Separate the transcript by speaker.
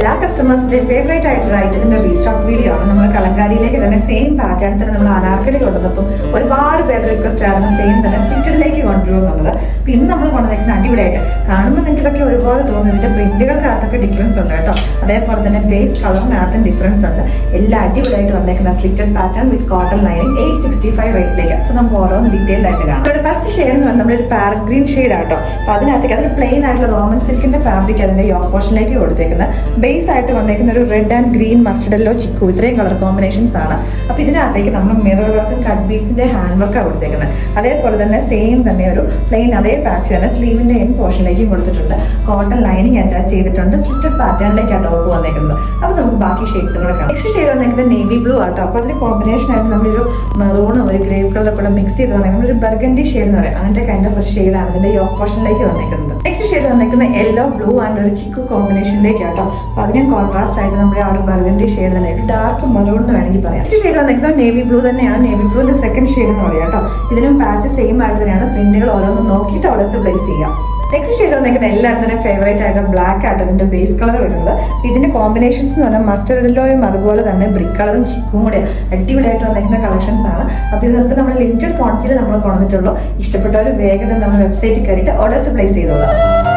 Speaker 1: എല്ലാ കസ്റ്റമേഴ്സിന്റെ ഫേവറേറ്റ് ആയിട്ടുള്ള ഐറ്റത്തിന്റെ restock video ആണ്. നമ്മൾ കലങ്കാരിയിലേക്ക് തന്നെ സെയിം പാറ്റേൺ തന്നെ നമ്മൾ അനാർക്കലി കൊണ്ടുവന്നപ്പം ഒരുപാട് പേര് റിക്വസ്റ്റ് ആയിരുന്നു സെയിം തന്നെ സ്വിറ്റഡിലേക്ക് കൊണ്ടുവരുമെന്നുള്ളത്. അപ്പൊ ഇന്ന് നമ്മൾ കൊണ്ടുവന്നിരിക്കുന്ന അടിപൊളിയായിട്ട് കാണുമ്പോൾ നിങ്ങൾക്ക് ഇതൊക്കെ ഒരുപോലെ തോന്നുന്നു. ഇതിന്റെ പ്രിന്റുകൾക്കകത്തൊക്കെ ഡിഫറൻസ് ഉണ്ട് കേട്ടോ. അതേപോലെ തന്നെ ബേസ് കളറിനകത്തും ഡിഫറൻസ് ഉണ്ട്. എല്ലാം അടിപൊളിയായിട്ട് വന്നേക്കുന്ന സ്ലിറ്റഡ് പാറ്റേൺ വിത്ത് കോട്ടൺ ലൈനിങ് 865 റേറ്റിലേക്ക്. അപ്പൊ നമുക്ക് ഓരോന്ന് ഡീറ്റെയിൽ ആയിട്ട് കാണാം. ഇവിടെ ഫസ്റ്റ് ഷെയ്ഡ് എന്ന് പറഞ്ഞാൽ നമ്മളൊരു പാരറ്റ് ഗ്രീൻ ഷെയ്ഡ് ആട്ടോ. അപ്പൊ അതിനകത്തേക്ക് അതൊരു പ്ലെയിൻ ആയിട്ടുള്ള റോമൻ സിൽക്കിന്റെ ഫാബ്രിക് അതിന്റെ യോക്ക് പോർഷനിലേക്ക് കൊടുത്തേക്കുന്നത്. ബേസ് ആയിട്ട് വന്നേക്കുന്ന ഒരു red and green mustard yellow ചിക്കു ഇത്രയും കളർ കോമ്പിനേഷൻസ് ആണ്. അപ്പൊ ഇതിനകത്തേക്ക് നമ്മൾ മിറർ വർക്കും കട്ട് ബീഡ്സിന്റെ ഹാൻഡ് വർക്കാണ് കൊടുത്തേക്കുന്നത്. അതേപോലെ തന്നെ സെയിം തന്നെ ഒരു പ്ലെയിൻ അതേ പാച്ച് തന്നെ സ്ലീവിന്റെ എൻ പോർഷനിലേക്കും കൊടുത്തിട്ടുണ്ട്. കോട്ടൺ ലൈനിങ് അറ്റാച്ച് ചെയ്തിട്ടുണ്ട്. സ്ലിറ്റഡ് പാറ്റേണിലേക്കാണ് ടോപ്പ് വന്നേക്കുന്നത്. അപ്പൊ നമുക്ക് ബാക്കി ഷെയ്ഡ്സ് കൂടെ കാണാം. നെക്സ്റ്റ് ഷെയ്ഡ് വന്നേക്കുന്നത് നേവി ബ്ലൂ ആട്ടോ. അപ്പൊ അതിന് കോമ്പിനേഷൻ ആയിട്ട് നമ്മളൊരു മെറൂണും ഒരു ഗ്രേ കളറും കൂടെ മിക്സ് ചെയ്ത് വന്നേക്കുന്നത് ഒരു ബർഗണ്ടി ഷെയ്ഡ് എന്ന് പറയും. അങ്ങനത്തെ കൈൻഡ് ഓഫ് ഒരു ഷെയ്ഡാണ് ഇതിന്റെ യോക്ക് പോർഷനിലേക്ക് വന്നേക്കുന്നത്. നെക്സ്റ്റ് ഷെയ്ഡ് വന്നേക്കുന്നത് യെല്ലോ ബ്ലൂ ആൻഡ് ഒരു ചിക്കു കോമ്പിനേഷനിലേക്ക് ആട്ടോ. അപ്പൊ അതിനും കോൺട്രാസ്റ്റ് ആയിട്ട് നമ്മുടെ ആ ഒരു ബർഗണ്ടി ഷെയ്ഡ് തന്നെ ഒരു ഡാർക്ക് മെറൂൺ എന്ന് വേണമെങ്കിൽ പറയാം. നെക്സ്റ്റ് ഷെയ്ഡ് വന്നേക്കുന്നത് നേവി ബ്ലൂ തന്നെയാണ്. നേവി ബ്ലൂവിന്റെ സെക്കൻഡ് ഷെയ്ഡ് എന്ന് പറയാം കേട്ടോ. ഇതിനും പാച്ച് സെയിം ആയിട്ട് തന്നെയാണ്. പ്രിന്റുകൾ ഓരോന്ന് നോക്കിയിട്ട് ഓർഡേഴ്സ് പ്ലേസ് ചെയ്യാം. നെക്സ്റ്റ് ഷെയ്ഡ് വന്നേക്കുന്നത് എല്ലായിടത്തും തന്നെ ഫേവറേറ്റ് ആയിട്ട് ബ്ലാക്ക് ആയിട്ട് ഇതിന്റെ ബേസ് കളർ വരുന്നത്. ഇതിന്റെ കോമ്പിനേഷൻസ് എന്ന് പറഞ്ഞാൽ മസ്റ്റർഡ് യെല്ലോയും അതുപോലെ തന്നെ ബ്രിക്ക് കളറും ചിക്കും കൂടെ അടിപൊളിയായിട്ട് വന്നേക്കുന്ന കളക്ഷൻസ് ആണ്. അപ്പോൾ ഇതിനകത്ത് നമ്മൾ ലിമിറ്റഡ് ക്വാണ്ടിറ്റിയിൽ നമ്മൾ കൊണ്ടുവന്നിട്ടുള്ളൂ. ഇഷ്ടപ്പെട്ടവർ വേഗം നമ്മൾ വെബ്സൈറ്റിൽ കയറിയിട്ട് ഓർഡേഴ്സ് പ്ലേസ് ചെയ്തോളാം.